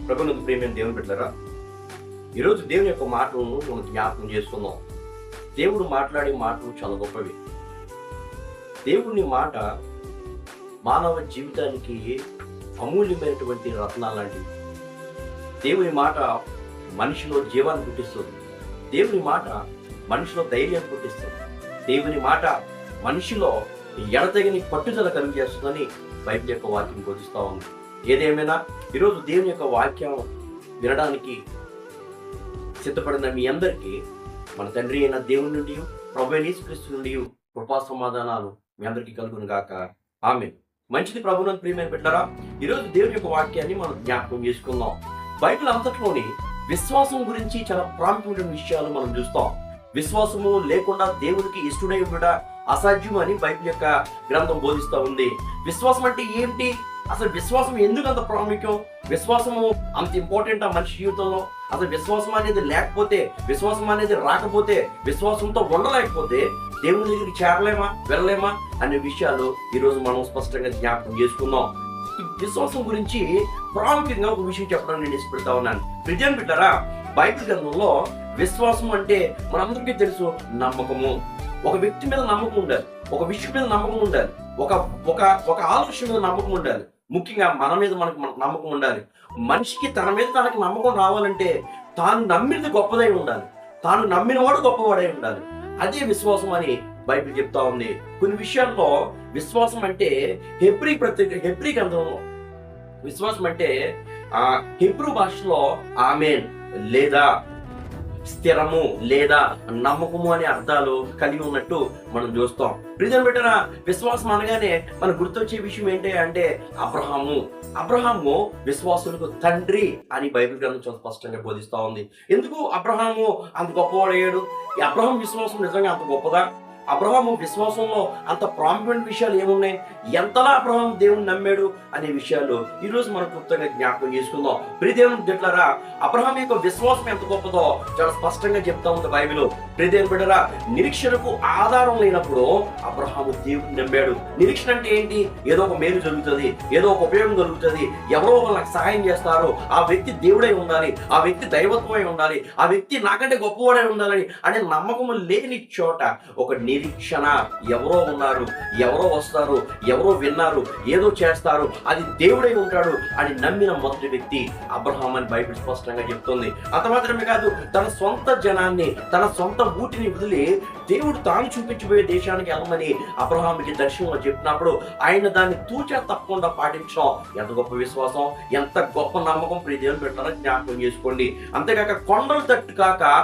ప్రభునందు ప్రియమైన దేవుని బిడ్డలారా, ఈరోజు దేవుని యొక్క మాటలను మనం జ్ఞాపకం చేసుకుందాం. దేవుడు మాట్లాడే మాటలు చాలా గొప్పవి. దేవుని మాట మానవ జీవితానికి అమూల్యమైనటువంటి రత్నాలు లాంటివి. దేవుని మాట మనిషిలో జీవాన్ని పుట్టిస్తుంది. దేవుని మాట మనిషిలో ధైర్యాన్ని పుట్టిస్తుంది. దేవుని మాట మనిషిలో ఎడతెగని పట్టుదల కలిగజేస్తుందని బైబిల్ యొక్క వాక్యం బోధిస్తూ ఉంది. ఏదేమైనా ఈరోజు దేవుని యొక్క వాక్యం వినడానికి సిద్ధపడిన మీ అందరికీ మన తండ్రి అయిన దేవుని నుండి, ప్రభువైన యేసుక్రీస్తు నుండి కృపా సమాధానాలు మీ అందరికీ కలుగును గాక. ఆమేన్. మంచిది ప్రభువునందు ప్రియమైన బిడ్డలారా, ఈరోజు దేవుని యొక్క వాక్యాన్ని మనం జ్ఞాపకం చేసుకుందాం. బైబిల్ అంతట్లోని విశ్వాసం గురించి చాలా ప్రాముఖ్యమైన విషయాలు మనం చూస్తాం. విశ్వాసము లేకుండా దేవునికి ఇష్టడై ఉండట అసాధ్యం అని బైబిల్ యొక్క గ్రంథం బోధిస్తూ ఉంది. విశ్వాసం అంటే ఏంటి? అసలు విశ్వాసం ఎందుకు అంత ప్రాముఖ్యం? విశ్వాసము అంత ఇంపార్టెంట్ ఆ మనిషి జీవితంలో? అసలు విశ్వాసం అనేది లేకపోతే, విశ్వాసం అనేది రాకపోతే, విశ్వాసంతో ఉండలేకపోతే దేవుని దగ్గరికి చేరలేమా, వెళ్ళలేమా అనే విషయాలు ఈరోజు మనం స్పష్టంగా జ్ఞాపకం చేసుకుందాం. విశ్వాసం గురించి ప్రాముఖ్యంగా ఒక విషయం చెప్పడానికి నేను ఇష్టపడతా ఉన్నాను. ప్రియమైన బిడ్డలారా, బైబిల్ గ్రంథంలో విశ్వాసం అంటే మనందరికీ తెలుసు, నమ్మకము. ఒక వ్యక్తి మీద నమ్మకం ఉండాలి, ఒక విషయం మీద నమ్మకం ఉండాలి, ఒక ఆలోచన మీద నమ్మకం ఉండాలి. ముఖ్యంగా మన మీద మనకు నమ్మకం ఉండాలి. మనిషికి తన మీద తనకు నమ్మకం రావాలంటే తాను నమ్మినది గొప్పదై ఉండాలి, తాను నమ్మినవాడు గొప్పవాడై ఉండాలి. అదే విశ్వాసం అని బైబిల్ చెప్తా ఉంది. కొన్ని విషయాల్లో విశ్వాసం అంటే హెబ్రీ గ్రంథంలో విశ్వాసం అంటే హెబ్రూ భాషలో ఆమేన్ లేదా స్థిరము లేదా నమ్మకము అనే అర్థాలు కలిగి ఉన్నట్టు మనం చూస్తాం. ప్రియమైన బిడ్డలారా, విశ్వాసం అనగానే మనకు గుర్తొచ్చే విషయం ఏంటి అంటే అబ్రహాము విశ్వాసులకు తండ్రి అని బైబిల్ గ్రంథం చాలా స్పష్టంగా బోధిస్తా ఉంది. ఎందుకు అబ్రహాము అంత గొప్పవాడయ్యాడు? ఈ అబ్రహాం విశ్వాసం నిజంగా అంత గొప్పదా? అబ్రహాము విశ్వాసంలో అంత ప్రాముఖ్యమైన విషయాలు ఏమున్నాయి? ఎంతలా అబ్రహాం దేవుని నమ్మాడు అనే విషయాలు ఈరోజు మనం క్లుప్తంగా జ్ఞాపకం చేసుకుందాం. ప్రియదేవుని బిడ్డలారా, అబ్రహాం యొక్క విశ్వాసం ఎంత గొప్పదో చాలా స్పష్టంగా చెప్తా ఉంది బైబిల్. ప్రియదేవుని బిడ్డలారా, నిరీక్షణకు ఆధారం లేనప్పుడు అబ్రహాము దేవుని నమ్మాడు. నిరీక్షణ అంటే ఏంటి? ఏదో ఒక మేలు జరుగుతుంది, ఏదో ఒక ఉపయోగం జరుగుతుంది, ఎవరో వాళ్ళకి సహాయం చేస్తారు, ఆ వ్యక్తి దేవుడై ఉండాలి, ఆ వ్యక్తి దైవత్వమై ఉండాలి, ఆ వ్యక్తి నాకంటే గొప్పవాడై ఉండాలని అనే నమ్మకం లేని చోట ఒక నిరీక్షణ, ఎవరో ఉన్నారు, ఎవరో వస్తారు, ఎవరో విన్నారు, ఏదో చేస్తారు, అది దేవుడై ఉంటాడు అని నమ్మిన మొదటి వ్యక్తి అబ్రహాం అని బైబిల్ స్పష్టంగా చెప్తుంది. అంత మాత్రమే కాదు, తన సొంత జనాన్ని, తన సొంత ఊటిని వదిలి దేవుడు తాను చూపించబోయే దేశానికి వెళ్ళమని అబ్రహాంకి దర్శనంలో చెప్పినప్పుడు ఆయన దాన్ని తూచా తప్పకుండా పాటించడం ఎంత గొప్ప విశ్వాసం, ఎంత గొప్ప నమ్మకం. ప్రియ దేవుని పెట్టాలని జ్ఞాపకం చేసుకోండి. అంతేకాక కొండలు తట్టు కాక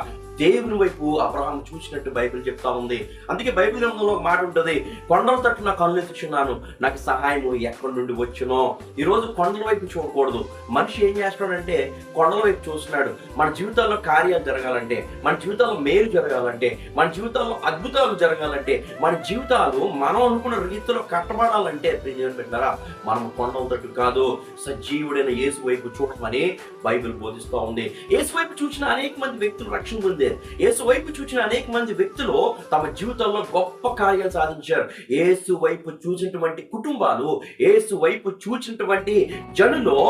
దేవుని వైపు అబ్రహాం చూసినట్టు బైబిల్ చెప్తా ఉంది. అందుకే బైబిల్ గ్రంథంలో ఒక మాట ఉంటుంది, కొండల తట్టు నా కళ్ళు ఎత్తుచున్నాను, నాకు సహాయం ఎక్కడి నుండి వచ్చునో. ఈరోజు కొండల వైపు చూడకూడదు. మనిషి ఏం చేస్తున్నాడంటే కొండల వైపు చూస్తున్నాడు. మన జీవితాల్లో కార్యాలు జరగాలంటే, మన జీవితాల్లో మేలు జరగాలంటే, మన జీవితాల్లో అద్భుతాలు జరగాలంటే, మన జీవితాలు మనం అనుకున్న రీతిలో కట్టబడాలంటే బిడ్డలారా, మనం కొండల తట్టు కాదు, సజీవుడైన యేసు వైపు చూడమని బైబిల్ బోధిస్తూ ఉంది. యేసు వైపు చూసిన అనేక మంది వ్యక్తులు రక్షణ పొందారు. యేసు వైపు చూసిన అనేక మంది వ్యక్తులు తమ జీవితంలో గొప్ప కార్యాలు సాధించారు. యేసు వైపు చూసినటువంటి కుటుంబాలు, యేసు వైపు చూసినటువంటి జనులు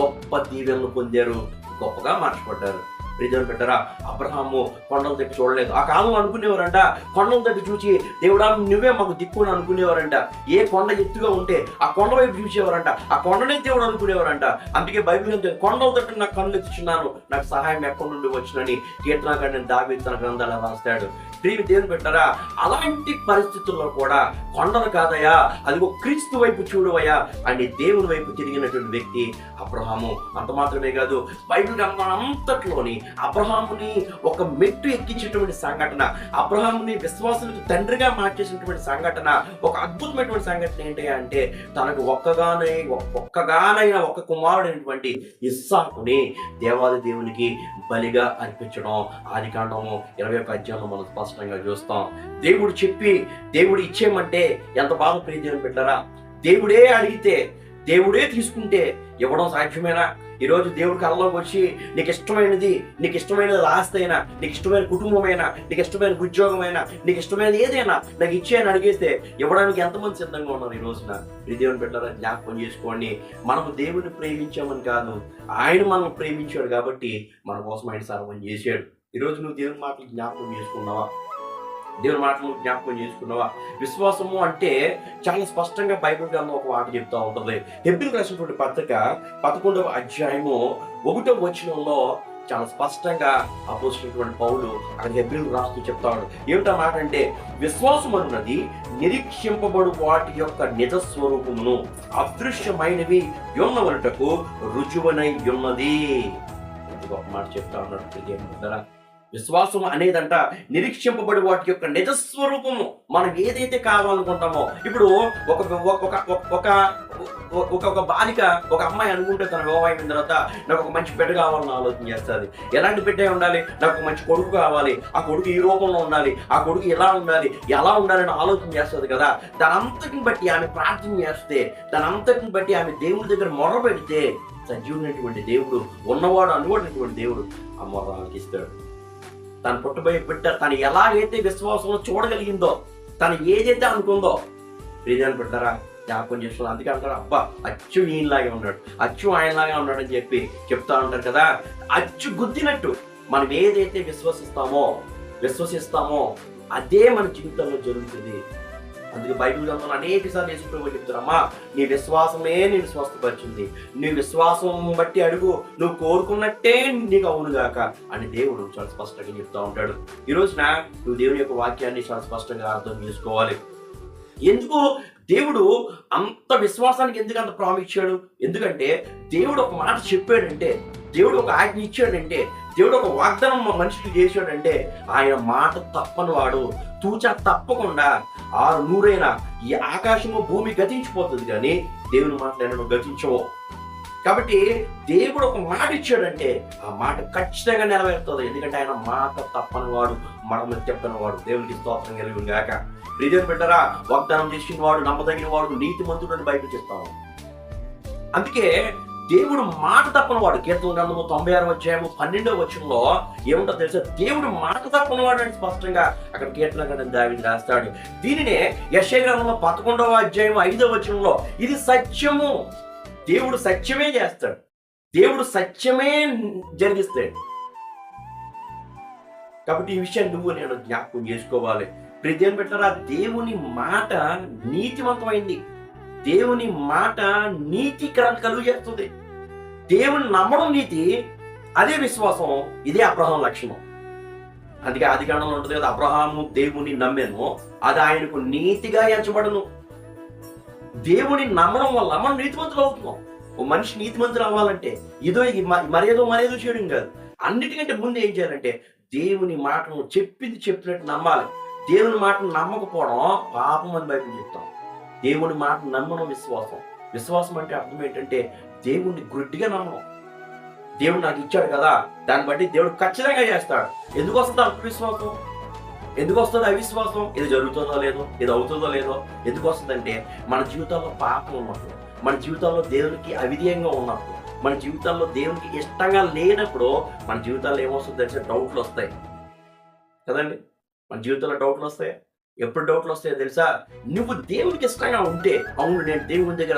గొప్ప దీవెనలు పొందారు, గొప్పగా మార్చబడ్డారు. ప్రియదేవుని బిడ్డలారా, అబ్రహాము కొండల దగ్గర చూడలేదు. ఆ కాలంలో అనుకునేవారంట, కొండల దగ్గర చూసి దేవుడా నువ్వే మాకు దిక్కు అని అనుకునేవారంట. ఏ కొండ ఎత్తుగా ఉంటే ఆ కొండ వైపు చూసేవారంట, ఆ కొండనే దేవుడు అనుకునేవారంట. అందుకే బైబిల్ కొండల దగ్గర నాకు కళ్ళు ఎత్తుచున్నాను, నాకు సహాయం ఎక్కడి నుండి వచ్చినని కీర్తనకారుడు దావీదు తన గ్రంథాలు రాస్తాడు. ప్రియ దేవుని బిడ్డలారా, అలాంటి పరిస్థితుల్లో కూడా కొండలు కాదయా, అదిగో క్రీస్తు వైపు చూడవయ్యా అని దేవుని వైపు తిరిగినటువంటి వ్యక్తి అబ్రహాము. అంత మాత్రమే కాదు, బైబిల్ గ్రంథం అంతట్లోని అబ్రహాముని ఒక మెట్టు ఎక్కించేటువంటి సంఘటన, అబ్రహాముని విశ్వాసులకు తండ్రిగా మార్చేసినటువంటి సంఘటన, ఒక అద్భుతమైనటువంటి సంఘటన ఏంటి అంటే తనకు ఒక్కగానైన ఒక కుమారుడైనటువంటి ఇస్సాకుని దేవాది దేవునికి బలిగా అర్పించడం ఆదికాండము 21వ అధ్యాయంలో మనం స్పష్టంగా చూస్తాం. దేవుడు ఇచ్చేయమంటే ఎంత బాగా ప్రియదేవుని బిడ్డలారా, దేవుడే అడిగితే దేవుడే తీసుకుంటే ఇవ్వడం సాధ్యమేనా? ఈరోజు దేవుడి కళ్ళలోకి వచ్చి నీకు ఇష్టమైనది ఆస్తి అయినా, నీకు ఇష్టమైన కుటుంబమైనా, నీకు ఇష్టమైన ఉద్యోగమైనా, నీకు ఇష్టమైనది ఏదైనా నాకు ఇచ్చేయని అడిగేస్తే ఇవ్వడానికి ఎంతమంది సిద్ధంగా ఉన్నారు ఈ రోజున? ఇది దేవుని బిడ్డలారా, జ్ఞాపకం చేసుకోండి. మనము దేవుని ప్రేమించామని కాదు, ఆయన మనం ప్రేమించాడు కాబట్టి మన కోసం ఆయన సర్వం చేశాడు. ఈరోజు నువ్వు దేవుని మాటలు జ్ఞాపకం చేసుకున్నావా? దేవుని మాటలు జ్ఞాపకం చేసుకున్నావా? విశ్వాసము అంటే చాలా స్పష్టంగా బైబిల్ గ్రంథం ఒక మాట చెప్తా ఉంటుంది. హెబ్రీయులకు రాసినటువంటి పత్రిక 11వ అధ్యాయము 1వ వచనంలో చాలా స్పష్టంగా అపోస్తలుడైన పౌలు అక్కడ హెబ్రీయులకు రాస్తూ చెప్తాడు. ఏమిటా మాట అంటే, విశ్వాసం అన్నది నిరీక్షింపబడు వాటి యొక్క నిజ స్వరూపమును అదృశ్యమైనవి యున్నవనుటకు రుజువనై ఉన్నది. గొప్ప మాట చెప్తా ఉన్నాడు. విశ్వాసం అనేదంట నిరీక్షింపబడి వాటి యొక్క నిజస్వరూపము. మనం ఏదైతే కావాలనుకుంటామో, ఇప్పుడు ఒక బాలిక, ఒక అమ్మాయి అనుకుంటే తన వివాహం అయిన తర్వాత నాకు ఒక మంచి బిడ్డ కావాలని ఆలోచన చేస్తుంది. ఎలాంటి బిడ్డ ఉండాలి? నాకు ఒక మంచి కొడుకు కావాలి, ఆ కొడుకు ఈ రూపంలో ఉండాలి, ఆ కొడుకు ఎలా ఉండాలని ఆలోచన చేస్తుంది కదా. దానంతటిని బట్టి ఆమె ప్రార్థన చేస్తే, దానంతటిని బట్టి ఆమె దేవుడి దగ్గర మొర పెడితే, సజీవునటువంటి దేవుడు, ఉన్నవాడు అనుకోనటువంటి దేవుడు ఆ మొర ఆలకిస్తాడు. తను పుట్టబోయే బిడ్డ తను ఎలాగైతే విశ్వాసంలో చూడగలిగిందో, తను ఏదైతే అనుకుందో, ప్రియని బిడ్డరా జ్ఞాపకం చేస్తున్నారు. అందుకే అంటారు, అబ్బా అచ్చు ఈయనలాగే ఉన్నాడు, అచ్చు ఆయనలాగే ఉన్నాడు అని చెప్తా ఉంటారు కదా. అచ్చు గుద్దినట్టు మనం ఏదైతే విశ్వసిస్తామో అదే మన జీవితంలో జరుగుతుంది. అందుకే బైబిల్ గ్రంథంలో అనేక సార్లు యేసుప్రభువు చెప్తారమ్మా, నీ విశ్వాసమే నేను స్వస్థపరిచింది, నీ విశ్వాసం బట్టి అడుగు, నువ్వు కోరుకున్నట్టే నీకు అవునుగాక అని దేవుడు చాలా స్పష్టంగా చెప్తా ఉంటాడు. ఈ రోజున నువ్వు దేవుని యొక్క వాక్యాన్ని చాలా స్పష్టంగా అర్థం చేసుకోవాలి. ఎందుకు దేవుడు అంత విశ్వాసానికి ఎందుకు అంత ప్రాముఖ్యడు? ఎందుకంటే దేవుడు ఒక మాట చెప్పాడంటే, దేవుడు ఒక ఆజ్ఞ ఇచ్చాడంటే, దేవుడు ఒక వాగ్దానం మా మనిషికి చేశాడంటే ఆయన మాట తప్పని వాడు. తూచా తప్పకుండా 600 ఈ ఆకాశము భూమి గతించిపోతుంది, కానీ దేవుని మాట నేను గతించవు. కాబట్టి దేవుడు ఒక మాట ఇచ్చాడంటే ఆ మాట ఖచ్చితంగా నెరవేరుతుంది. ఎందుకంటే ఆయన మాట తప్పని వాడు, మనము చెప్పని వాడు. దేవునికి స్తోత్రం కలిగి గాక. ప్రియదేవుని బిడ్డరా, వాగ్దానం చేసిన వాడు, నమ్మదగిన వాడు, నీతిమంతుడు అని బయట చెప్తాము. అందుకే దేవుడు మాట తప్పని వాడు. కీర్తన గ్రంథము 96వ అధ్యాయము 12వ వచనంలో ఏముంటో తెలుసా? దేవుడు మాట తప్పని వాడు అని స్పష్టంగా అక్కడ కీర్తన గ్రంథం దావీదు రాస్తాడు. దీనినే యెషయా గ్రంథంలో 11వ అధ్యాయం 5వ వచనంలో ఇది సత్యము, దేవుడు సత్యమే చేస్తాడు, దేవుడు సత్యమే జరిగిస్తాడు. కాబట్టి ఈ విషయాన్ని నువ్వు నేను జ్ఞాపకం చేసుకోవాలి. ప్రియదేవుని బిడ్డలారా, దేవుని మాట నీతివంతమైంది, దేవుని మాట నీతి కలుగు చేస్తుంది. దేవుని నమ్మడం నీతి, అదే విశ్వాసం. ఇదే అబ్రహాం లక్షణం. అందుకే ఆదికాండంలో ఉంటుంది కదా, అబ్రహాము దేవుని నమ్మెను, అది ఆయనకు నీతిగా ఎంచబడును. దేవుని నమ్మడం వల్ల మనం నీతిమంతులు అవుతున్నాం. ఓ మనిషి నీతిమంతులు అవ్వాలంటే మరేదో చేయడం కాదు. అన్నిటికంటే ముందు ఏం చేయాలంటే దేవుని మాటను చెప్పినట్టు నమ్మాలి. దేవుని మాటను నమ్మకపోవడం పాపం అని బైబిల్ చెప్తాం. దేవుని మాట నమ్మడం విశ్వాసం అంటే అర్థం ఏంటంటే దేవుణ్ణి గుడ్డిగా నమ్మడం. దేవుడు నాకు ఇచ్చాడు కదా, దాన్ని బట్టి దేవుడు ఖచ్చితంగా చేస్తాడు. ఎందుకు వస్తుంది అవిశ్వాసం? ఎందుకు వస్తుంది అవిశ్వాసం? ఇది జరుగుతుందో లేదో, ఇది అవుతుందో లేదో ఎందుకు వస్తుందంటే మన జీవితంలో పాపం ఉన్నప్పుడు, మన జీవితంలో దేవునికి అవిధేయంగా ఉన్నప్పుడు, మన జీవితంలో దేవునికి ఇష్టంగా లేనప్పుడు మన జీవితాల్లో ఏమొస్తుంది తెలిసే డౌట్లు వస్తాయి కదండి. మన జీవితంలో డౌట్లు వస్తాయి. ఎప్పుడు డౌట్లు వస్తాయో తెలుసా? నువ్వు దేవునికి ఇష్టంగా ఉంటే, అవును నేను దేవుని దగ్గర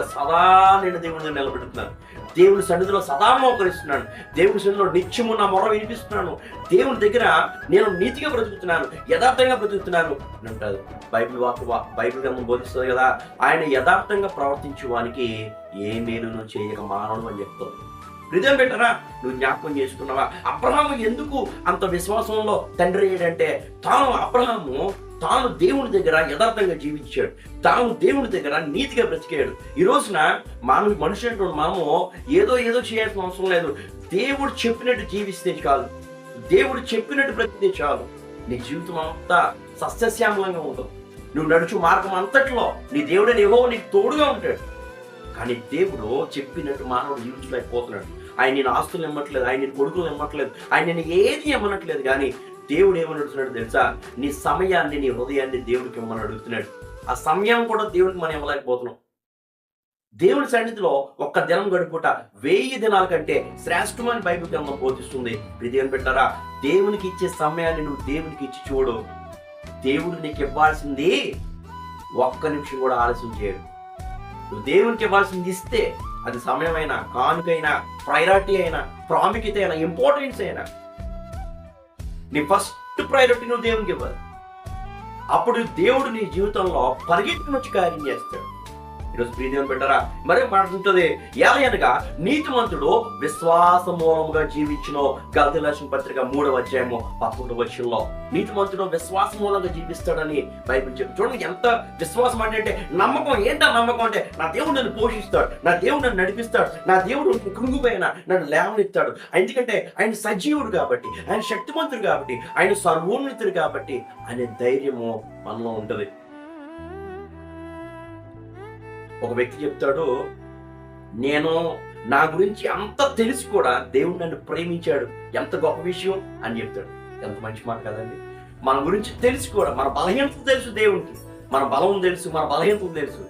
దేవుని దగ్గర నిలబెడుతున్నాను, దేవుని సన్నిధిలో సదా మోకరిస్తున్నాను, దేవుని సన్నిధిలో నిత్యము నా మొర వినిపిస్తున్నాను, దేవుని దగ్గర నేను నీతిగా బ్రతుకుతున్నాను, యథార్థంగా బ్రతుకుతున్నాను అని అంటారు బైబిల్ గ్రంథం బోధిస్తుంది కదా. ఆయన యథార్థంగా ప్రవర్తించే వానికి ఏ మేలును చేయక మానవుడు అని చెప్తాడు. నిజం పెట్టరా, నువ్వు జ్ఞాపకం చేసుకున్నావా? అబ్రహాము ఎందుకు అంత విశ్వాసంలో తండ్రి అయ్యాడంటే, తాను దేవుని దగ్గర యథార్థంగా జీవించాడు, తాను దేవుని దగ్గర నీతిగా బ్రతికాడు. ఈ రోజున మనుషులు మనము ఏదో చేయాల్సిన అవసరం లేదు. దేవుడు చెప్పినట్టు జీవిస్తే చాలు, దేవుడు చెప్పినట్టు బ్రతికితే చాలు. నీ జీవితం అంతా సస్యశ్యామలంగా ఉంటుంది. నువ్వు నడుచు మార్గం అంతట్లో నీ దేవుడని యెహోవా నీకు తోడుగా ఉంటాడు. కానీ దేవుడు చెప్పినట్టు మానవుడు జీవించలేకపోతున్నాడు. ఆయన నేను ఆస్తులు ఇమ్మట్లేదు, ఆయన నేను కొడుకులు ఇమ్మట్లేదు, ఆయన నేను ఏది ఇమ్మనట్లేదు. కానీ దేవుడు ఏమని అడుగుతున్నాడు తెలుసా? నీ సమయాన్ని, నీ హృదయాన్ని దేవుడికి ఇమ్మని అడుగుతున్నాడు. ఆ సమయం కూడా దేవుడికి మనం ఇవ్వలేకపోతున్నాం. దేవుని సన్నిధిలో ఒక్క దినం గడుపుట 1000 దినాల కంటే శ్రేష్టమని బైబిల్ గ్రంథం బోధిస్తుంది. దేవుని పెట్టారా, దేవునికి ఇచ్చే సమయాన్ని నువ్వు దేవునికి ఇచ్చి చూడు. దేవుడు నీకు ఇవ్వాల్సింది ఒక్క నిమిషం కూడా ఆలస్యం చేయడు. నువ్వు దేవునికి ఇవ్వాల్సింది ఇస్తే, అది సమయమైనా, కానుకైనా, ప్రయారిటీ అయినా, ప్రాముఖ్యత అయినా, ఇంపార్టెన్స్ అయినా, నీ ఫస్ట్ ప్రయారిటీ నువ్వు దేవునికి ఇవ్వాలి. అప్పుడు దేవుడు నీ జీవితంలో పరిగెత్తున వచ్చి కార్యం చేస్తాడు. ఈరోజు ప్రియదేవుని పెట్టారా, మరే మాట ఉంటుంది, ఏలయనగా నీతిమంతుడు విశ్వాస మూలముగా జీవించును. గలతీ రాసిన పత్రిక 3వ అధ్యాయము 11వ వచనంలో నీతిమంతుడు విశ్వాస మూలంగా జీవిస్తాడని బైబిల్ చెప్తుంది. చూడండి ఎంత విశ్వాసం అంటే నమ్మకం. ఏంటా నమ్మకం అంటే, నా దేవుడు నన్ను పోషిస్తాడు, నా దేవుడు నన్ను నడిపిస్తాడు, నా దేవుడు కృంగిపోయినా నన్ను లేవనెత్తాడు. ఎందుకంటే ఆయన సజీవుడు కాబట్టి, ఆయన శక్తిమంతుడు కాబట్టి, ఆయన సర్వోన్నతుడు కాబట్టి అనే ధైర్యము మనలో ఉంటుంది. ఒక వ్యక్తి చెప్తాడు, నేను నా గురించి అంత తెలిసి కూడా దేవుడు నన్ను ప్రేమించాడు, ఎంత గొప్ప విషయం అని చెప్తాడు. ఎంత మంచి మాట కదండి. మన గురించి తెలిసి కూడా, మన బలహీనత తెలుసు దేవునికి, మన బలం తెలుసు, మన బలహీనత తెలుసు.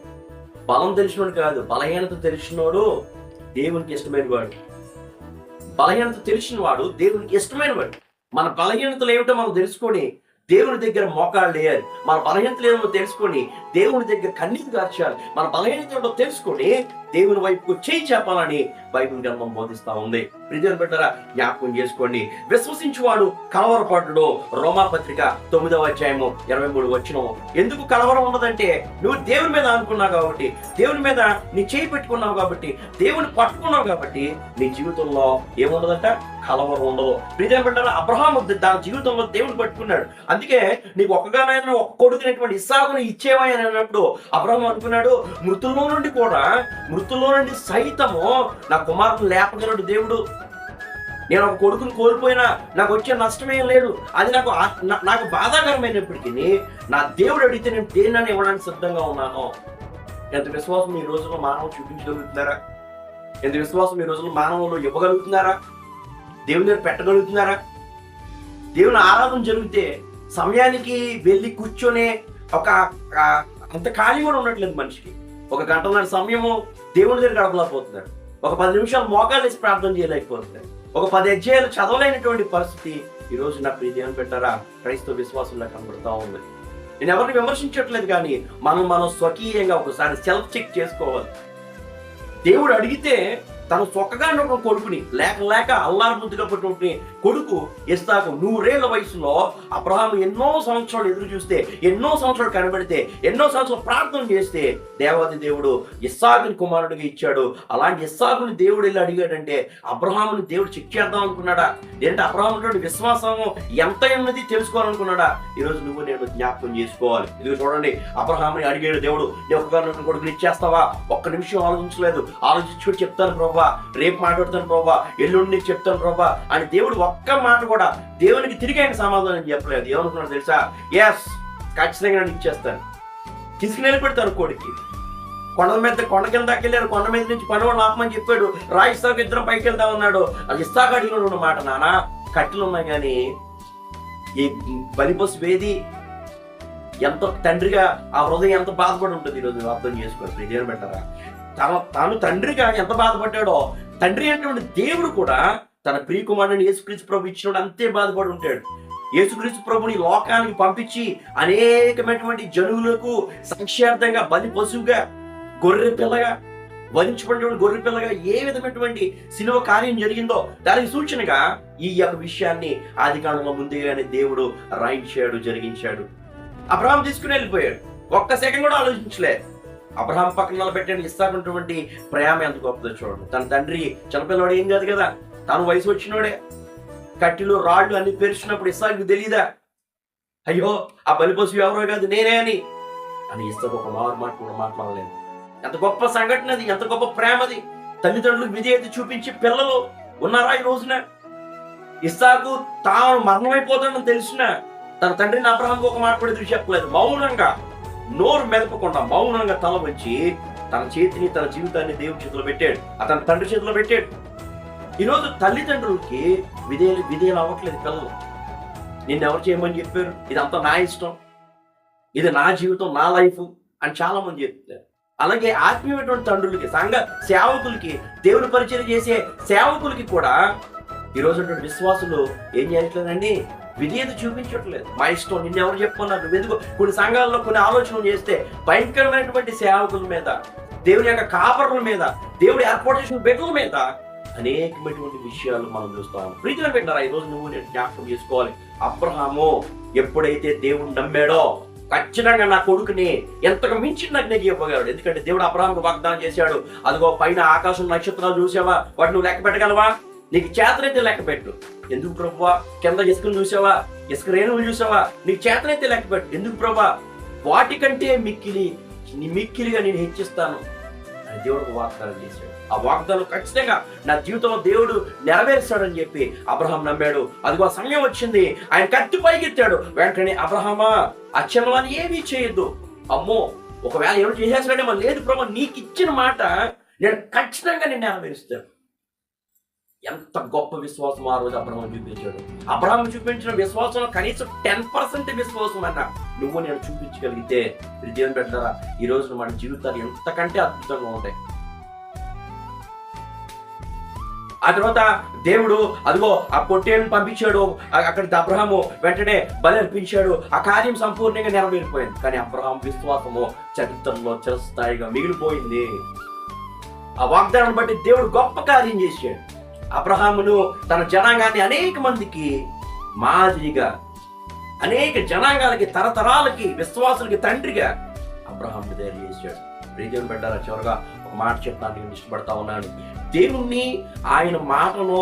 బలం తెలిసినోడు కాదు, బలహీనత తెలిసినోడు దేవునికి ఇష్టమైన వాడు. బలహీనత తెలిసిన వాడు దేవునికి ఇష్టమైన వాడు. మన బలహీనతలు ఏమిటో మనం తెలుసుకొని దేవుని దగ్గర మోకాళ్ళు వేయాలి. మన బలహీనతలు ఏమో తెలుసుకొని దేవుని దగ్గర కన్నీరు కార్చాలి. మన బలహీనత తెలుసుకొని దేవుని వైపుకు చేయి చెప్పాలని బైబిల్ గ్రంథం బోధిస్తా ఉంది. ప్రియదేవుని బిడ్డలారా, జ్ఞాపకం చేసుకోండి, విశ్వసించువాడు కలవరపడ్డడు. రోమాపత్రిక 9వ అధ్యాయము 23వ వచనం. ఎందుకు కలవరం ఉండదంటే, నువ్వు దేవుని మీద అనుకున్నావు కాబట్టి, దేవుని మీద నీ చేయి పెట్టుకున్నావు కాబట్టి, దేవుని పట్టుకున్నావు కాబట్టి నీ జీవితంలో ఏముండదంట, కలవరం ఉండదు. ప్రియదేవుని బిడ్డలారా, అబ్రహాము తన జీవితంలో దేవుని పట్టుకున్నాడు. అందుకే నీకు ఒక్కగానైనా ఒక కొడుకునేటువంటి ఇస్సాకును ఇచ్చేవా అని అన్నప్పుడు అబ్రహాము అనుకున్నాడు, మృతుల్లో నుండి సైతము నా కుమారుని లేపగలడు దేవుడు. నేను ఒక కొడుకుని కోల్పోయినా నాకు వచ్చే నష్టమేం లేదు. అది నాకు బాధాకరమైనప్పటికీ నా దేవుడు అడిగితే నేను దేనిని ఇవ్వడానికి సిద్ధంగా ఉన్నాను. ఎంత విశ్వాసం ఈ రోజుల్లో మానవులు చూపించగలుగుతున్నారా? ఎంత విశ్వాసం ఈ రోజుల్లో మానవులు ఇవ్వగలుగుతున్నారా? దేవుని దగ్గర పెట్టగలుగుతున్నారా? దేవుని ఆరాధన జరిగితే సమయానికి వెళ్ళి కూర్చొనే ఒక అంత ఖాళీ కూడా ఉండట్లేదు మనిషికి. ఒక గంటన్నర సమయము దేవుని దగ్గర గడపలేకపోతున్నాడు. ఒక 10 నిమిషాలు మోకాలు వేసి ప్రార్థన చేయలేకపోతున్నాడు. ఒక 10 అధ్యాయాలు చదవలేనటువంటి పరిస్థితి ఈ రోజు నా ప్రియ దేవుని పెట్టారా క్రైస్తవ విశ్వాసంలో కనబడుతూ ఉంది. నేను ఎవరిని విమర్శించట్లేదు, కానీ మనం స్వకీయంగా ఒకసారి సెల్ఫ్ చెక్ చేసుకోవాలి. దేవుడు అడిగితే తను చొక్కగా ఉన్న కొడుకుని లేక అల్లారు ముద్దుగా పుట్టిన కొడుకు ఇస్సాకు 100 ఏళ్ల వయసులో అబ్రహాము ఎన్నో సంవత్సరాలు ఎదురు చూస్తే, ఎన్నో సంవత్సరాలు కనబడితే, ఎన్నో సంవత్సరాలు ప్రార్థన చేస్తే దేవాది దేవుడు ఇస్సాకుని కుమారుడిగా ఇచ్చాడు. అలాంటి ఇస్సాకుని దేవుడు వెళ్ళి అడిగాడంటే అబ్రహాముని దేవుడు చెక్ చేద్దాం అనుకున్నాడా? లేదంటే అబ్రహాము విశ్వాసం ఎంత ఉన్నది తెలుసుకోవాలనుకున్నాడా? ఈరోజు నువ్వు నేను జ్ఞాపకం చేసుకోవాలి. ఇది చూడండి, అబ్రహాముని అడిగాడు దేవుడు, నీ ఒక్కగానో కొడుకుని ఇచ్చేస్తావా? ఒక్క నిమిషం ఆలోచించలేదు. ఆలోచించుకొని చెప్తాను ప్రభా, రేపు మాట్లాడుతాను ప్రభా, ఎల్లుండి నీకు చెప్తాను ప్రభా అని దేవుడు ఒక్క మాట కూడా దేవునికి తిరిగి ఆయన సమాధానం చెప్పలేదు. ఏమనుకున్నాడు తెలుసా? ఎస్, ఖచ్చితంగా నేను ఇచ్చేస్తాను. తీసుకుని వెళ్ళిపెడతాను కొడుక్కి. కొండ కింద దాకెళ్ళారు. కొండ మీద నుంచి పనివాళ్ళు ఆపమని చెప్పాడు. ఇస్సాకు ఇద్దరం పైకి వెళ్తా ఉన్నాడు. అది ఇస్సాకు అడిగిన మాట, నానా కట్టెలు ఉన్నాయి కానీ ఈ బలిపశు వేది ఎంత తండ్రిగా ఆ హృదయం ఎంత బాధపడి ఉంటుంది. ఈరోజు అర్థం చేసుకోవాలి. ఇదేం పెట్టారా? తాను తండ్రిగా ఎంత బాధపడ్డాడో, తండ్రి అనేటువంటి దేవుడు కూడా తన ప్రియ కుమారుని యేసుక్రీస్తు ప్రభు ఇచ్చినప్పుడు అంతే బాధపడి ఉంటాడు. యేసుక్రీస్తు ప్రభుని లోకానికి పంపించి అనేకమైనటువంటి జనులకు సాక్ష్యార్థంగా బలి పశువుగా, గొర్రె పిల్లగా, వధించబడినటువంటి గొర్రె పిల్లగా ఏ విధమైనటువంటి శిలువ కార్యం జరిగిందో దానికి సూచనగా ఈ యొక్క విషయాన్ని ఆదికాండంలో ముందుగానే దేవుడు రాయించాడు, జరిగించాడు. అబ్రహాం తీసుకుని వెళ్ళిపోయాడు. ఒక్క సెకండ్ కూడా ఆలోచించలే. అబ్రహాం పక్కన నిలబెట్టిన ఇస్సాకున్నటువంటి ప్రేమ ఎంత గొప్పదో చూడండి. తన తండ్రి చనిపోయినవాడు ఏం కాదు కదా, తాను వయసు వచ్చినోడే. కట్టిలు రాళ్ళు అన్ని పేర్చినప్పుడు ఇస్సాకు తెలియదా, అయ్యో ఆ బలిపశువు ఎవరో కాదు నేనే అని ఇస్సాకు ఒక మాట కూడా మాట్లాడలేదు. ఎంత గొప్ప సంఘటన అది, ఎంత గొప్ప ప్రేమ అది. తల్లిదండ్రులకు విధేయత చూపించి పిల్లలు ఉన్నారా ఈ రోజున? ఇస్సాకు తాను మరణమైపోతాడని తెలిసిన తన తండ్రిని అబ్రహాంకు ఒక మాట కూడా ఎదురు చెప్పలేదు. మౌనంగా, నోరు మెదపకుండా మౌనంగా తల వచ్చి తన చేతిని, తన జీవితాన్ని దేవుడి చేతిలో పెట్టాడు, అతని తండ్రి చేతిలో పెట్టాడు. ఈరోజు తల్లిదండ్రులకి విధేయులు అవ్వట్లేదు పిల్లలు. నిన్నెవరు చేయమని చెప్పారు? ఇదంతా నా ఇష్టం, ఇది నా జీవితం, నా లైఫ్ అని చాలా మంది చెప్తారు. అలాగే ఆత్మీయమైనటువంటి తండ్రులకి, సంఘ సేవకులకి, దేవుని పరిచయం చేసే సేవకులకి కూడా ఈరోజు విశ్వాసులు ఏం చేయట్లేదండి, విధేయత చూపించట్లేదు. మా ఇష్టం, నిన్నెవరు చెప్పుకున్నారు, నువ్వెందుకు. కొన్ని సంఘాల్లో కొన్ని ఆలోచనలు చేస్తే భయంకరమైనటువంటి సేవకుల మీద, దేవుని యొక్క కాపరుల మీద, దేవుడు ఏర్పాటు చేసిన బిడ్డల మీద అనేకమైనటువంటి విషయాలు మనం చూస్తాం. ప్రీతిగా పెట్టారా, ఈరోజు నువ్వు నేను జ్ఞాపకం చేసుకోవాలి. అబ్రహాము ఎప్పుడైతే దేవుడు నమ్మాడో ఖచ్చితంగా నా కొడుకుని ఎంతకు మించి నాకు నేను ఇవ్వగలడు. ఎందుకంటే దేవుడు అబ్రహాముకు వాగ్దానం చేశాడు, అదిగో పైన ఆకాశం నక్షత్రాలు చూసావా, వాటి నువ్వు లెక్క పెట్టగలవా, నీకు చేతనైతే లెక్క పెట్టు. ఎందుకు ప్రభువా? కింద ఇసుకను చూసావా, ఇసుక రేణువులు చూసావా, నీకు చేతనైతే లెక్క పెట్టు. ఎందుకు ప్రభా? వాటికంటే మిక్కిలిగా నేను హెచ్చిస్తాను అని దేవుడికి వాగ్దానం చేశాడు. ఆ వాగ్దానం ఖచ్చితంగా నా జీవితంలో దేవుడు నెరవేర్చాడని చెప్పి అబ్రహాం నమ్మాడు. అదిగో ఆ సమయం వచ్చింది, ఆయన కత్తి పైకెత్తాడు. వెంటనే అబ్రహామా, ఆ చిన్నవాన్ని ఏమీ చేయొద్దు, అమ్మో ఒకవేళ ఎవరు చేసేసాడే, మరి లేదు ప్రభా, నీకు ఇచ్చిన మాట నేను ఖచ్చితంగా నేను నెరవేరుస్తాను. ఎంత గొప్ప విశ్వాసం ఆ రోజు అబ్రహాం చూపించాడు. అబ్రహాం చూపించిన విశ్వాసంలో కనీసం 10% విశ్వాసం అన్న నువ్వు నేను చూపించగలిగితే దేవుని పెట్టారా, ఈ రోజు మన జీవితాలు ఎంతకంటే అద్భుతంగా ఉంటాయి. ఆ తర్వాత దేవుడు అదిగో ఆ పొట్టేలను పంపించాడు. అక్కడ అబ్రహాము వెంటనే బలి అర్పించాడు. ఆ కార్యం సంపూర్ణంగా నెరవేరిపోయింది. కానీ అబ్రహాం విశ్వాసము చరిత్రలో చిరస్థాయిగా మిగిలిపోయింది. ఆ వాగ్దానం బట్టి దేవుడు గొప్ప కార్యం చేశాడు. అబ్రహామును తన జనాంగాన్ని అనేక మందికి మాదిరిగా, అనేక జనాంగాలకి, తరతరాలకి, విశ్వాసులకి తండ్రిగా అబ్రహాముని తయారు చేశాడు. ప్రియదేవుని పెట్టారా, చివరగా ఒక మాట చెప్పడానికి నేను ఇష్టపడతా ఉన్నాను. దేవుణ్ణి ఆయన మాటను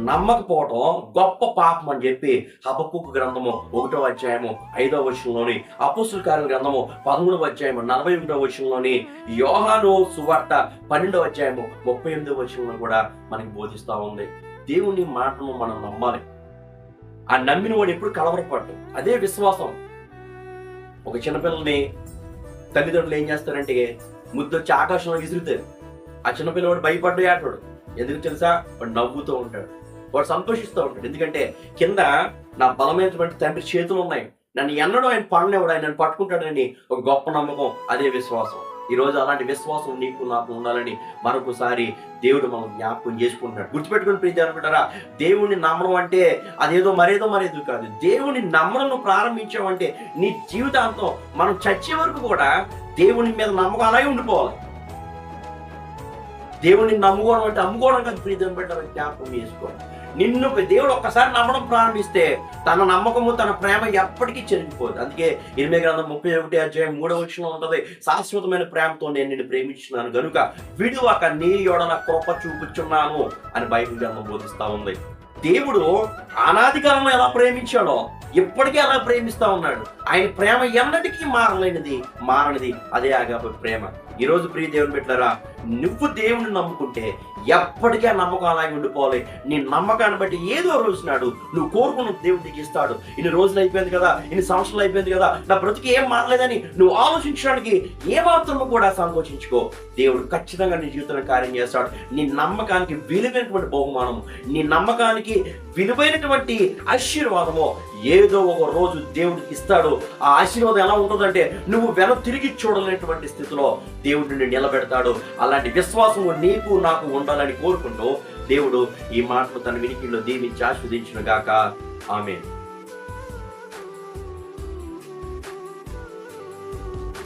నమ్మకపోవటం గొప్ప పాపం అని చెప్పి హబక్కూకు గ్రంథము 1వ అధ్యాయము 5వ వచనంలోని, అపోస్తుల కార్యాల గ్రంథము 13వ అధ్యాయము 41వ వచనంలోని, యోహాను సువార్త 12వ అధ్యాయము 38వ వచనంలో కూడా మనకి బోధిస్తా ఉంది. దేవుని మాటను మనం నమ్మాలి. ఆ నమ్మిన వాడు ఎప్పుడు కలవరపడ్డు. అదే విశ్వాసం. ఒక చిన్నపిల్లని తల్లిదండ్రులు ఏం చేస్తారంటే ముద్దొచ్చి ఆకాశంలో విసురుతారు. ఆ చిన్నపిల్లవాడు భయపడ్డ ఏటాడు. ఎందుకు తెలుసా? వాడు నవ్వుతూ ఉంటాడు, వాడు సంతోషిస్తూ ఉంటాడు. ఎందుకంటే కింద నా బలమైనటువంటి తండ్రి చేతులు ఉన్నాయి, నన్ను ఎన్నడూ ఆయన పడనివాడు, ఆయన నన్ను పట్టుకుంటాడని ఒక గొప్ప నమ్మకం. అదే విశ్వాసం. ఈరోజు అలాంటి విశ్వాసం నీకు నాకు ఉండాలని మరొకసారి దేవుడు మనం జ్ఞాపకం చేసుకుంటున్నాడు. గుర్తుపెట్టుకుని ప్రీతి పెట్టారా, దేవుణ్ణి నమ్మడం అంటే అదేదో మరేదో కాదు. దేవుని నమ్మడం ప్రారంభించామంటే నీ జీవితాంతం మనం చచ్చే వరకు కూడా దేవుని మీద నమ్మకం అలాగే ఉండిపోవాలి. దేవుని నమ్ముకోవడం అంటే అమ్ముకోవడం కాదు. ప్రీతి పెట్టాలని జ్ఞాపకం చేసుకోవాలి. నిన్ను దేవుడు ఒక్కసారి నమ్మడం ప్రారంభిస్తే తన నమ్మకము, తన ప్రేమ ఎప్పటికీ చెరిగిపోదు. అందుకే 8వ గ్రంథం 31వ అధ్యాయం 3వ వచనం ఉంటది, శాశ్వతమైన ప్రేమతో నేను నిన్ను ప్రేమించున్నాను గనుక విడువక నీ యొడల కృప చూపుచున్నాను అని బైబిల్ గ్రంథం బోధిస్తా ఉంది. దేవుడు అనాది కాలంలో ఎలా ప్రేమించాడో ఇప్పటికీ అలా ప్రేమిస్తా ఉన్నాడు. ఆయన ప్రేమ ఎన్నటికీ మారనిది అదే ఆగాప ప్రేమ. ఈరోజు ప్రియ దేవుని బిడ్డలారా, నువ్వు దేవుని నమ్ముకుంటే ఎప్పటికీ ఆ నమ్మకం అలాగే ఉండిపోవాలి. నీ నమ్మకాన్ని బట్టి ఏదో రోజు నాడు నువ్వు కోరుకున్న దేవుడు నీకు ఇస్తాడు. ఇన్ని రోజులు అయిపోయింది కదా, ఇన్ని సంవత్సరాలు అయిపోయింది కదా, నా బ్రతికి ఏం మారలేదని నువ్వు ఆలోచించడానికి ఏమాత్రము కూడా సంకోచించుకో. దేవుడు ఖచ్చితంగా నీ జీవితంలో కార్యం చేస్తాడు. నీ నమ్మకానికి విలువైనటువంటి బహుమానము, నీ నమ్మకానికి విలువైనటువంటి ఆశీర్వాదము ఏదో ఒక రోజు దేవుడికి ఇస్తాడు. ఆ ఆశీర్వాదం ఎలా ఉంటుందంటే నువ్వు తిరిగి చూడలేనటువంటి స్థితిలో దేవుడు నిన్ను నిలబెడతాడు. అలాంటి విశ్వాసము నీకు నాకు ఉండాలని కోరుకుంటూ దేవుడు ఈ మాటను తన వినికిడిలో దీవించి ఆస్వాదించును గాక. ఆమేన్.